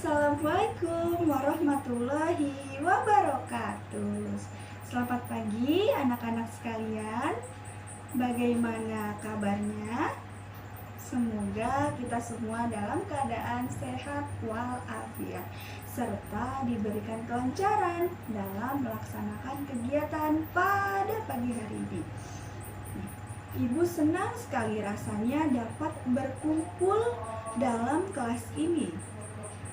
Assalamualaikum warahmatullahi wabarakatuh. Selamat pagi anak-anak sekalian. Bagaimana kabarnya? Semoga kita semua dalam keadaan sehat walafiat serta diberikan kelancaran dalam melaksanakan kegiatan pada pagi hari ini. Ibu senang sekali rasanya dapat berkumpul dalam kelas ini.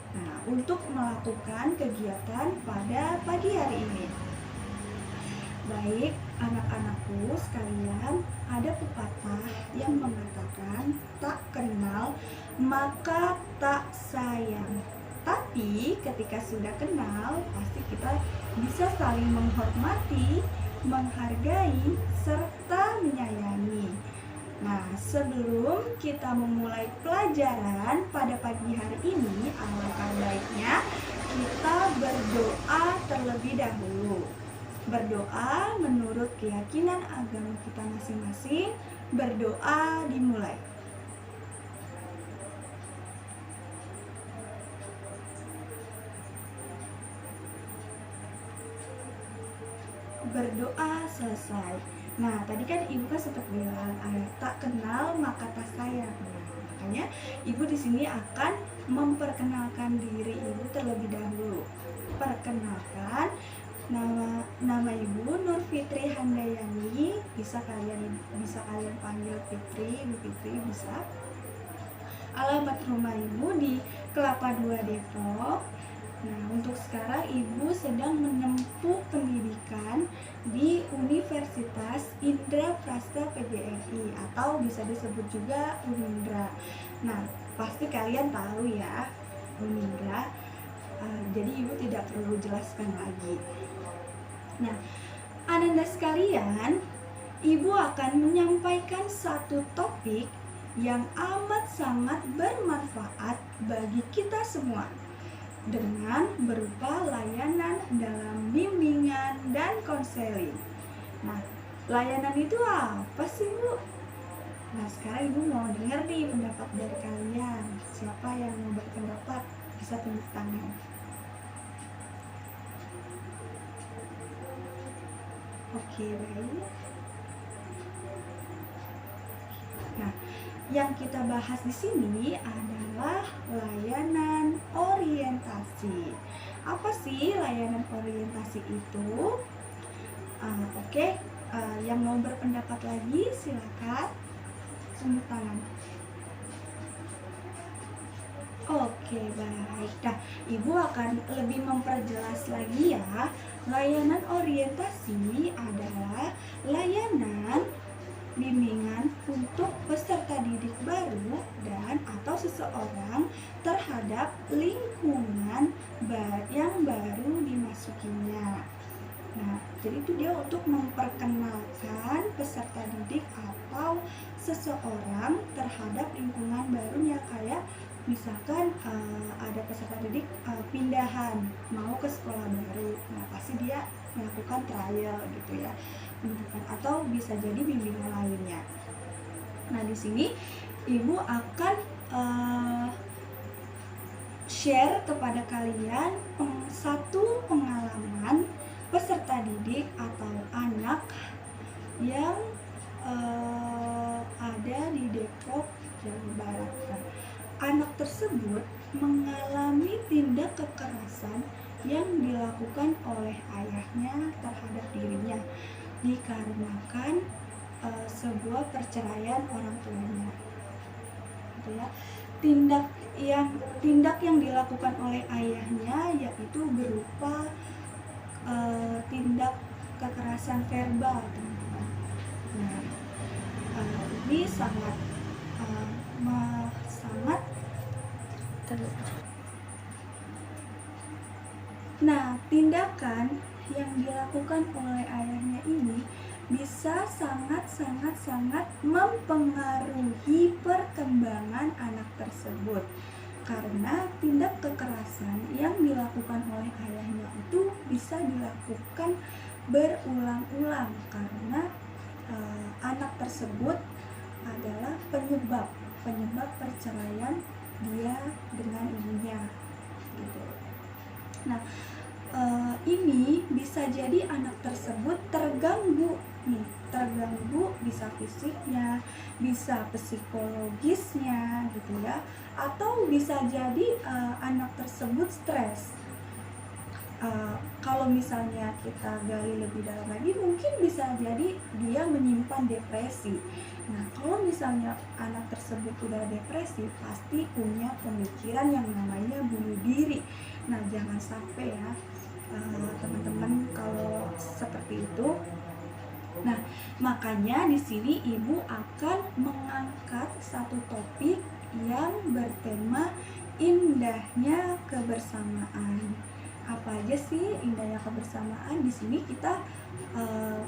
Nah, untuk melakukan kegiatan pada pagi hari ini. Baik, anak-anakku sekalian, ada pepatah yang mengatakan tak kenal maka tak sayang. Tapi ketika sudah kenal, pasti kita bisa saling menghormati, menghargai, serta menyayangi. Nah, sebelum kita memulai pelajaran pada pagi hari ini, alangkah baiknya kita berdoa terlebih dahulu. Berdoa menurut keyakinan agama kita masing-masing. Berdoa dimulai. Berdoa selesai. Nah, tadi kan ibu kan sempat bilang tak kenal maka tak sayang. Nah, makanya ibu di sini akan memperkenalkan diri ibu terlebih dahulu. Perkenalkan, nama ibu Nur Fitri Handayani. Bisa kalian panggil Fitri, Bu Fitri bisa. Alamat rumah ibu di Kelapa II Depok. Nah, untuk sekarang ibu sedang menempuh pendidikan di Universitas Indraprasta PGRI atau bisa disebut juga Unindra. Nah, pasti kalian tahu ya Unindra. Jadi ibu tidak perlu jelaskan lagi. Nah, Ananda sekalian, ibu akan menyampaikan satu topik yang amat sangat bermanfaat bagi kita semua, dengan berupa layanan dalam bimbingan dan konseling. Nah, layanan itu apa sih, Bu? Nah, sekarang ibu mau dengar nih pendapat dari kalian. Siapa yang mau berpendapat? Bisa tunjuk tangan. Oke, baik. Nah, yang kita bahas di sini adalah layanan orientasi. Apa sih layanan orientasi itu? Yang mau berpendapat lagi silakan tunjuk tangan. Oke, baik. Nah, ibu akan lebih memperjelas lagi ya. Layanan orientasi adalah layanan bimbingan untuk peserta didik baru dan atau seseorang terhadap lingkungan yang baru dimasukinya. Nah, jadi itu dia untuk memperkenalkan peserta didik atau seseorang terhadap lingkungan barunya, kayak misalkan ada peserta didik pindahan mau ke sekolah baru. Nah, pasti dia melakukan trial gitu ya, atau bisa jadi bimbingan lainnya. Nah, di sini ibu akan share kepada kalian satu pengalaman peserta didik atau anak yang ada di Depok, Jawa Barat. Anak tersebut mengalami tindak kekerasan yang dilakukan oleh ayahnya terhadap dirinya dikarenakan sebuah perceraian orang tuanya. Gitu ya. Tindak yang dilakukan oleh ayahnya yaitu berupa tindak kekerasan verbal, teman-teman. Nah, ini sangat Nah, tindakan yang dilakukan oleh ayahnya ini bisa sangat mempengaruhi perkembangan anak tersebut, karena tindak kekerasan yang dilakukan oleh ayahnya itu bisa dilakukan berulang-ulang karena anak tersebut adalah penyebab perceraian dia dengan ibunya. gitu. Nah, ini bisa jadi anak tersebut terganggu nih, terganggu bisa fisiknya, bisa psikologisnya gitu ya, atau bisa jadi anak tersebut stres. Kalau misalnya kita gali lebih dalam lagi, mungkin bisa jadi dia menyimpan depresi. Nah, kalau misalnya anak tersebut udah depresi, pasti punya pemikiran yang namanya bunuh diri. Nah, jangan sampai ya teman-teman kalau seperti itu. Nah, makanya di sini ibu akan mengangkat satu topik yang bertema indahnya kebersamaan. Apa aja sih indahnya kebersamaan? Di sini kita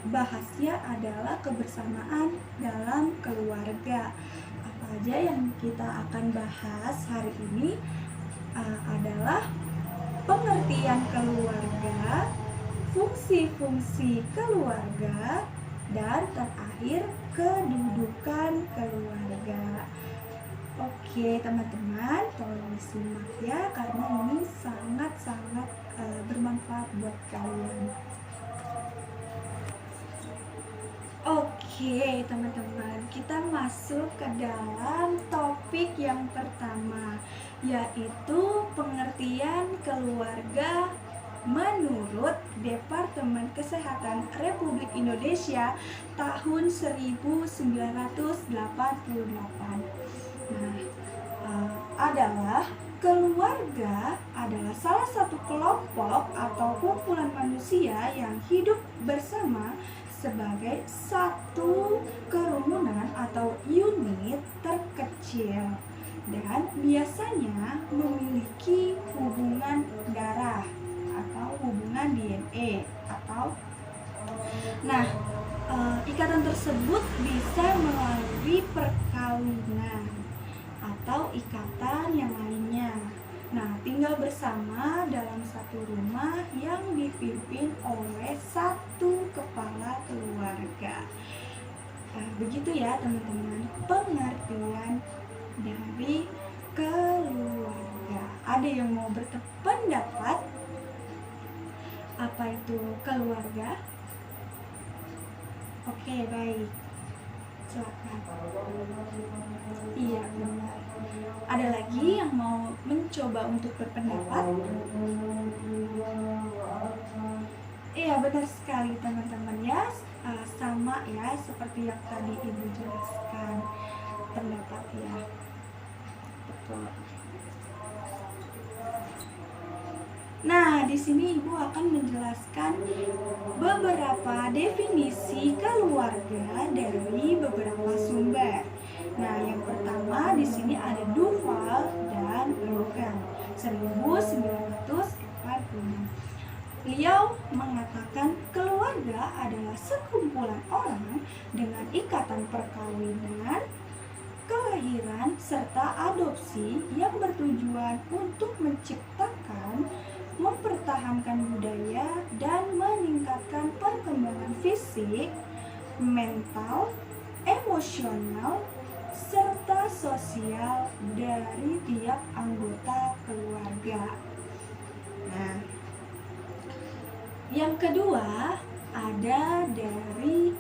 bahasnya adalah kebersamaan dalam keluarga. Apa aja yang kita akan bahas hari ini adalah pengertian keluarga, fungsi-fungsi keluarga, dan terakhir kedudukan keluarga. Oke teman-teman, tolong disimak ya, karena ini sangat-sangat bermanfaat buat kalian. Oke teman-teman, kita masuk ke dalam topik yang pertama, yaitu pengertian keluarga menurut Departemen Kesehatan Republik Indonesia tahun 1988. Nah, adalah keluarga adalah salah satu kelompok atau kumpulan manusia yang hidup bersama sebagai satu kerumunan atau unit terkecil dan biasanya memiliki hubungan darah atau hubungan DNA atau ikatan tersebut bisa melalui perkawinan atau ikatan yang lainnya. Nah, tinggal bersama dalam satu rumah yang dipimpin oleh satu kepala keluarga. Nah, begitu ya teman-teman, pengertian dari keluarga. Ada yang mau berpendapat apa itu keluarga? Oke, baik. Silakan. Iya, benar. Ada lagi yang mau mencoba untuk berpendapat? Iya, benar sekali teman-teman ya. Sama ya seperti yang tadi Ibu jelaskan pendapat ya. Betul. Nah, di sini Ibu akan menjelaskan beberapa definisi keluarga dari beberapa sumber. Nah, yang pertama di sini ada Duval dan Logan 1946. Beliau mengatakan keluarga adalah sekumpulan orang dengan ikatan perkawinan, kelahiran, serta adopsi yang bertujuan untuk menciptakan, mempertahankan budaya, dan meningkatkan perkembangan fisik, mental, emosional, serta sosial dari tiap anggota keluarga. Nah, yang kedua ada dari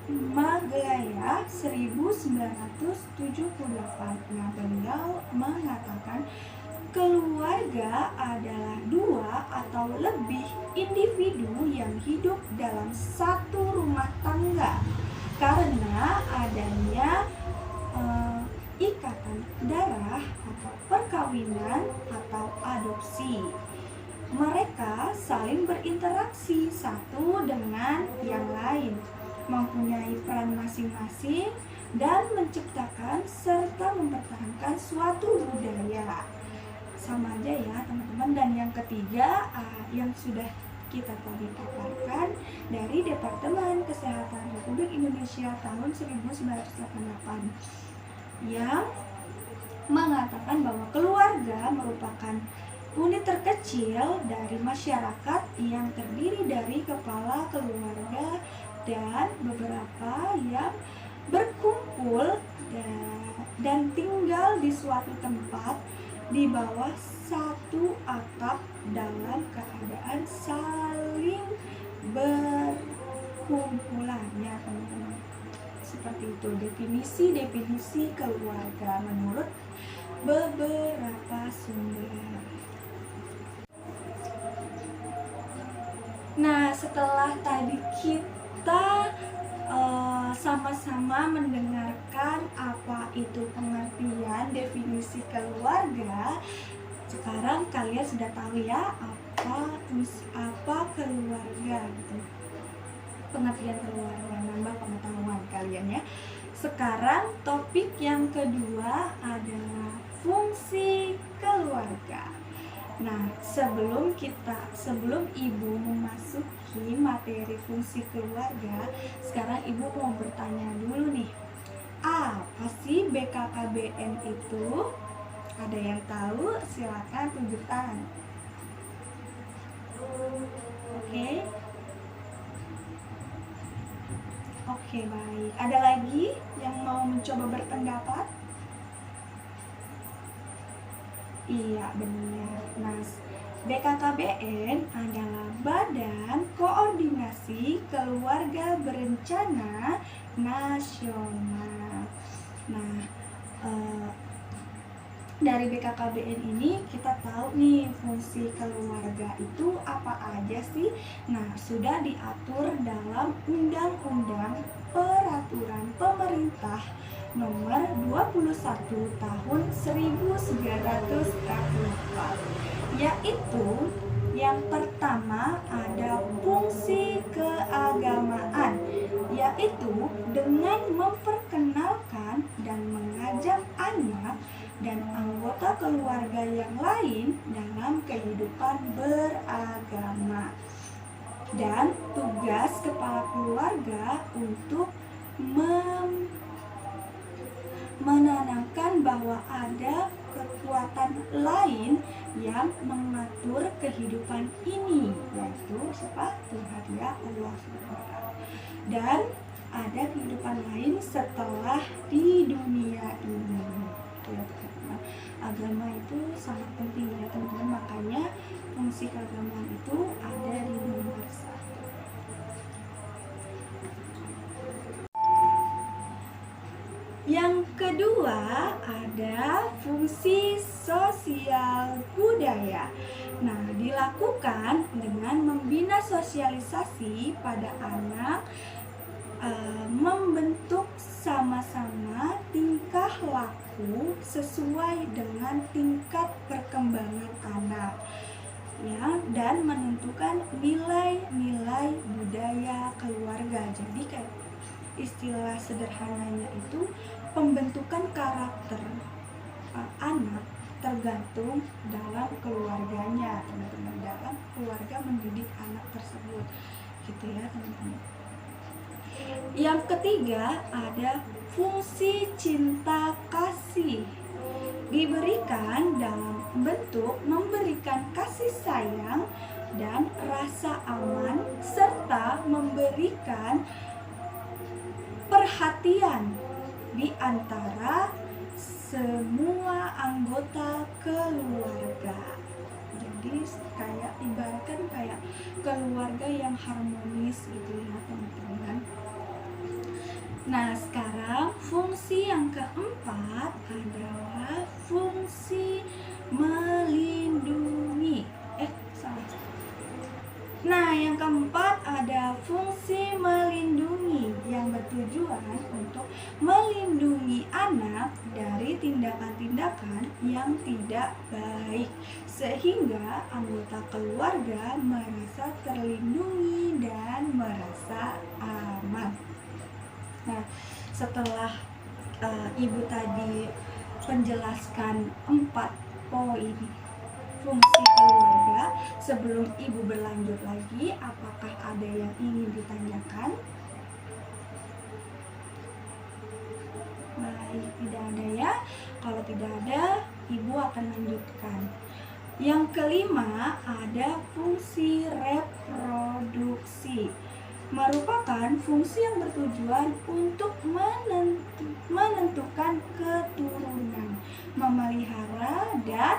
Maglaya 1978. Nah, beliau mengatakan keluarga adalah dua atau lebih individu yang hidup dalam satu rumah tangga karena adanya ikatan darah atau perkawinan atau adopsi. Mereka saling berinteraksi satu dengan yang lain, mempunyai peran masing-masing dan menciptakan serta mempertahankan suatu budaya. Sama aja ya teman-teman. Dan yang ketiga yang sudah kita tadi paparkan dari Departemen Kesehatan Republik Indonesia tahun 1988 yang mengatakan bahwa keluarga merupakan unit terkecil dari masyarakat yang terdiri dari kepala keluarga dan beberapa yang berkumpul dan tinggal di suatu tempat di bawah satu atap dalam keadaan saling berkumpulan ya teman-teman. Seperti itu definisi keluarga menurut beberapa sumber. Nah, setelah tadi kita sama-sama mendengarkan apa itu pengertian definisi keluarga, sekarang kalian sudah tahu ya apa keluarga gitu. Pengertian keluarga, nambah pengetahuan kalian ya. Sekarang topik yang kedua adalah fungsi keluarga. Nah, sebelum ibu memasuki materi fungsi keluarga, sekarang ibu mau bertanya dulu nih, apa sih BKKBN itu? Ada yang tahu? Silakan tunjuk tangan. Oke, baik. Ada lagi yang mau mencoba berpendapat? Iya, benar. Nah, BKKBN adalah Badan Koordinasi Keluarga Berencana Nasional. Nah, dari BKKBN ini kita tahu nih fungsi keluarga itu apa aja sih. Nah, sudah diatur dalam Undang-Undang Peraturan Pemerintah nomor 21 tahun 1944, yaitu yang pertama ada fungsi keagamaan, yaitu dengan memperkenalkan dan mengajak anak dan anggota keluarga yang lain dalam kehidupan beragama. Dan tugas kepala keluarga untuk menanamkan bahwa ada kekuatan lain yang mengatur kehidupan ini, yaitu Tuhan ya Allah SWT. Dan ada kehidupan lain setelah di dunia ini. Ya, teman-teman. Agama itu sangat penting ya teman-teman, makanya fungsi keagamaan itu ada di nomor 1. Yang kedua ada fungsi sosial budaya. Nah, dilakukan dengan membina sosialisasi pada anak, membentuk sama-sama tingkah laku sesuai dengan tingkat perkembangan anak, ya, dan menentukan nilai-nilai budaya keluarga. Jadi kayak istilah sederhananya itu pembentukan karakter anak tergantung dalam keluarganya, teman-teman, dalam keluarga mendidik anak tersebut, gitu ya teman-teman. Yang ketiga ada fungsi cinta kasih, diberikan dalam bentuk memberikan kasih sayang dan rasa aman serta memberikan perhatian di antara semua anggota keluarga. Jadi kayak ibaratkan kayak keluarga yang harmonis gitu ya teman-teman. Nah, sekarang fungsi yang keempat adalah fungsi melindungi. Nah, yang keempat ada fungsi melindungi yang bertujuan untuk melindungi anak dari tindakan-tindakan yang tidak baik, sehingga anggota keluarga merasa terlindungi dan merasa aman. Nah, setelah ibu tadi menjelaskan 4 poin fungsi keluarga, sebelum ibu berlanjut lagi, apakah ada yang ingin ditanyakan? Baik, tidak ada ya. Kalau tidak ada, ibu akan lanjutkan. Yang kelima ada fungsi reproduksi, merupakan fungsi yang bertujuan untuk menentukan keturunan, memelihara dan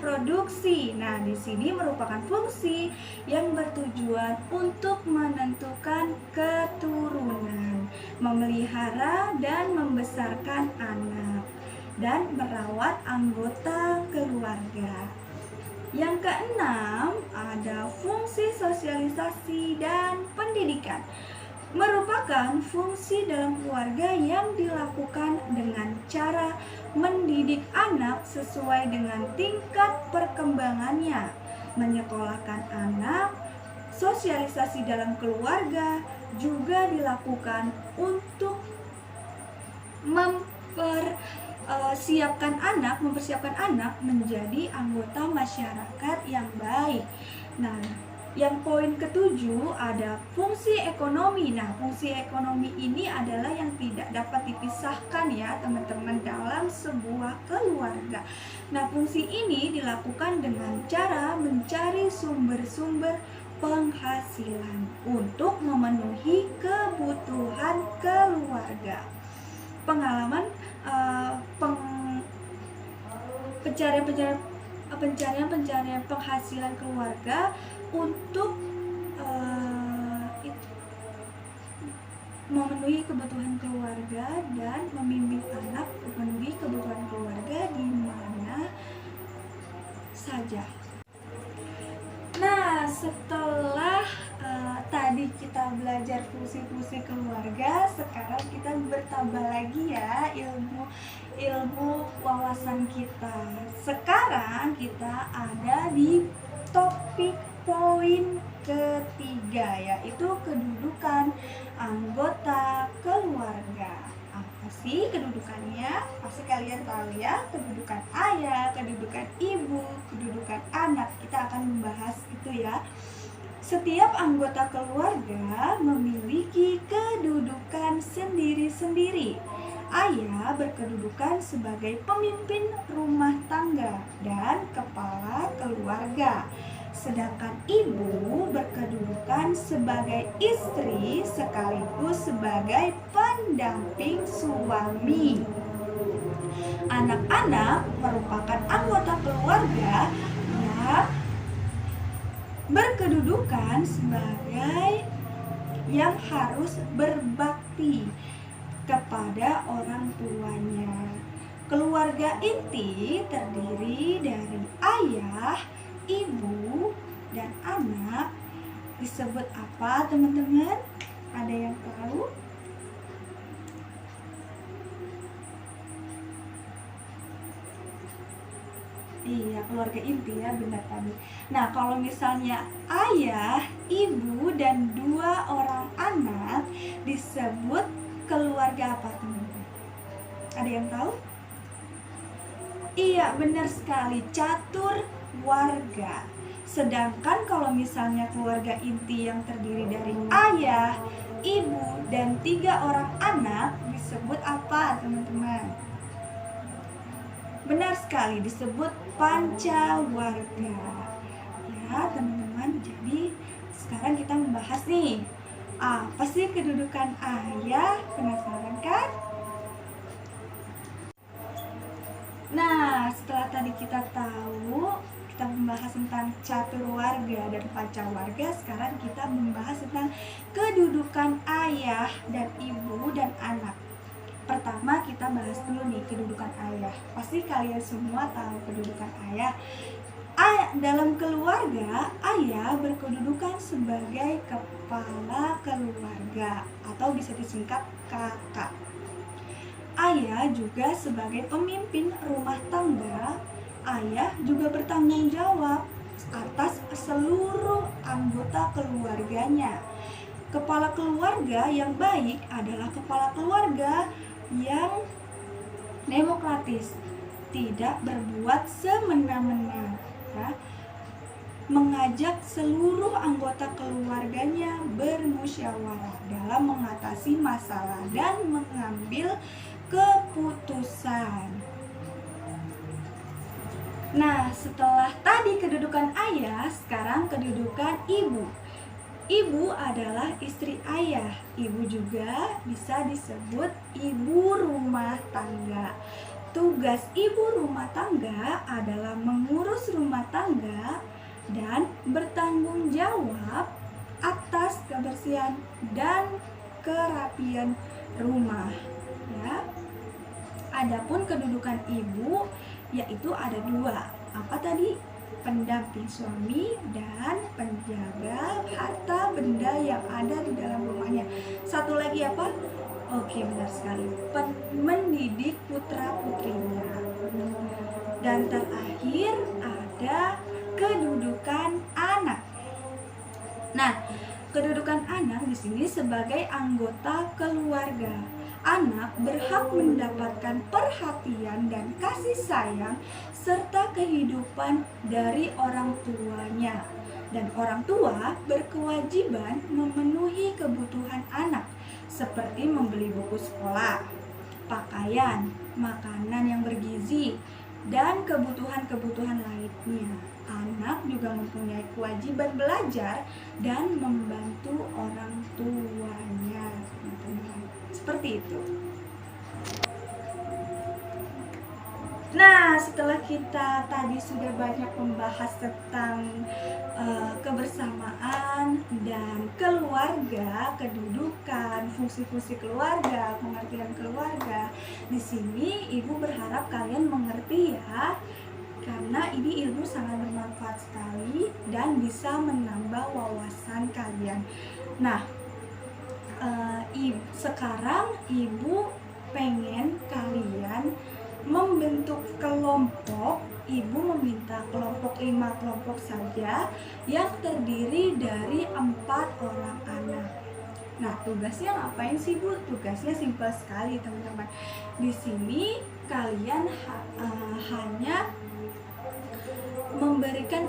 reproduksi. Nah, di sini merupakan fungsi yang bertujuan untuk menentukan keturunan, memelihara dan membesarkan anak, dan merawat anggota keluarga. Yang keenam, ada fungsi sosialisasi dan pendidikan. Merupakan fungsi dalam keluarga yang dilakukan dengan cara mendidik anak sesuai dengan tingkat perkembangannya, menyekolahkan anak. Sosialisasi dalam keluarga juga dilakukan untuk mempersiapkan anak menjadi anggota masyarakat yang baik. Nah, yang poin ketujuh ada fungsi ekonomi. Nah, fungsi ekonomi ini adalah yang tidak dapat dipisahkan ya teman-teman dalam sebuah keluarga. Nah, fungsi ini dilakukan dengan cara mencari sumber-sumber penghasilan untuk memenuhi kebutuhan keluarga. Pengalaman pencarian penghasilan keluarga untuk memenuhi kebutuhan keluarga dan membimbing anak memenuhi kebutuhan keluarga di mana saja. Nah, setelah tadi kita belajar fungsi-fungsi keluarga, sekarang kita bertambah lagi ya ilmu wawasan kita. Sekarang kita ada di topik poin ketiga, yaitu kedudukan anggota keluarga. Apa sih kedudukannya? Pasti kalian tahu ya, kedudukan ayah, kedudukan ibu, kedudukan anak. Kita akan membahas itu ya. Setiap anggota keluarga memiliki kedudukan sendiri-sendiri. Ayah berkedudukan sebagai pemimpin rumah tangga dan kepala keluarga. Sedangkan ibu berkedudukan sebagai istri sekaligus sebagai pendamping suami. Anak-anak merupakan anggota keluarga yang berkedudukan sebagai yang harus berbakti kepada orang tuanya. Keluarga inti terdiri dari ayah, ibu, dan anak. Disebut apa teman-teman? Ada yang tahu? Iya, keluarga inti ya, benar tadi. Nah, kalau misalnya ayah, ibu, dan 2 orang anak disebut keluarga apa teman-teman? Ada yang tahu? Iya, benar sekali, catur warga. Sedangkan kalau misalnya keluarga inti yang terdiri dari ayah, ibu, dan 3 orang anak disebut apa teman-teman? Benar sekali, disebut pancawarga. Ya teman-teman, jadi sekarang kita membahas nih, apa sih kedudukan ayah? Penasaran kan? Nah, setelah tadi kita tahu, kita membahas tentang catur warga dan pancawarga, sekarang kita membahas tentang kedudukan ayah dan ibu dan anak. Pertama kita bahas dulu nih kedudukan ayah. Pasti kalian semua tahu kedudukan ayah. Dalam keluarga, ayah berkedudukan sebagai kepala keluarga atau bisa disingkat kakak. Ayah juga sebagai pemimpin rumah tangga. Ayah juga bertanggung jawab atas seluruh anggota keluarganya. Kepala keluarga yang baik adalah kepala keluarga yang demokratis, tidak berbuat semena-mena, ya. Mengajak seluruh anggota keluarganya bermusyawarah dalam mengatasi masalah dan mengambil keputusan. Nah, setelah tadi kedudukan ayah, sekarang kedudukan ibu. Ibu adalah istri ayah. Ibu juga bisa disebut ibu rumah tangga. Tugas ibu rumah tangga adalah mengurus rumah tangga dan bertanggung jawab atas kebersihan dan kerapian rumah, ya. Adapun kedudukan ibu yaitu ada dua. Apa tadi? Pendamping suami dan penjaga harta benda yang ada di dalam rumahnya. Satu lagi apa? Oke, benar sekali. Mendidik putra-putrinya. Dan terakhir ada kedudukan anak. Nah, kedudukan anak di sini sebagai anggota keluarga. Anak berhak mendapatkan perhatian dan kasih sayang serta kehidupan dari orang tuanya. Dan orang tua berkewajiban memenuhi kebutuhan anak seperti membeli buku sekolah, pakaian, makanan yang bergizi, dan kebutuhan-kebutuhan lainnya. Anak juga mempunyai kewajiban belajar dan membantu orang tuanya, teman-teman. Seperti itu. Nah, setelah kita tadi sudah banyak membahas tentang kebersamaan dan keluarga, kedudukan, fungsi-fungsi keluarga, pengertian keluarga. Di sini ibu berharap kalian mengerti ya, karena ini ilmu sangat bermanfaat sekali dan bisa menambah wawasan kalian. Nah, sekarang ibu pengen kalian membentuk kelompok. Ibu meminta kelompok 5 kelompok saja yang terdiri dari 4 orang anak. Nah, tugasnya ngapain sih Bu? Tugasnya simpel sekali teman-teman. Di sini kalian hanya memberikan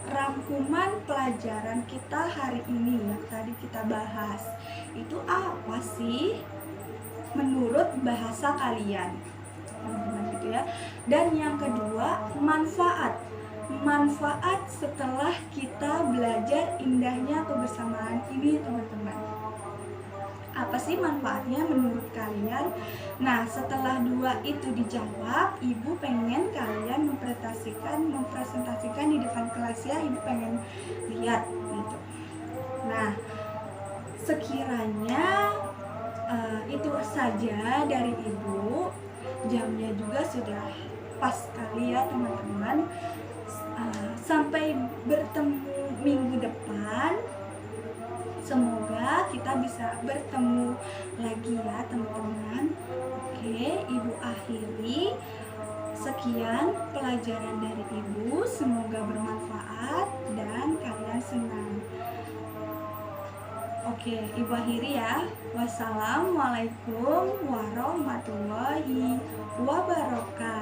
rangkuman pelajaran kita hari ini yang tadi kita bahas. Itu apa sih menurut bahasa kalian, teman-teman, gitu ya. Dan yang kedua, manfaat setelah kita belajar indahnya kebersamaan ini, teman-teman. Apa sih manfaatnya menurut kalian? Nah, setelah 2 itu dijawab, ibu pengen kalian mempresentasikan di depan kelas ya. Ibu pengen lihat gitu. Nah, sekiranya itu saja dari ibu. Jamnya juga sudah pas sekali ya teman-teman. Sampai bertemu minggu depan. Semoga kita bisa bertemu lagi ya teman-teman. Oke, ibu akhiri. Sekian pelajaran dari ibu. Semoga bermanfaat dan kalian senang. Oke, ibu akhiri ya. Wassalamualaikum warahmatullahi wabarakatuh.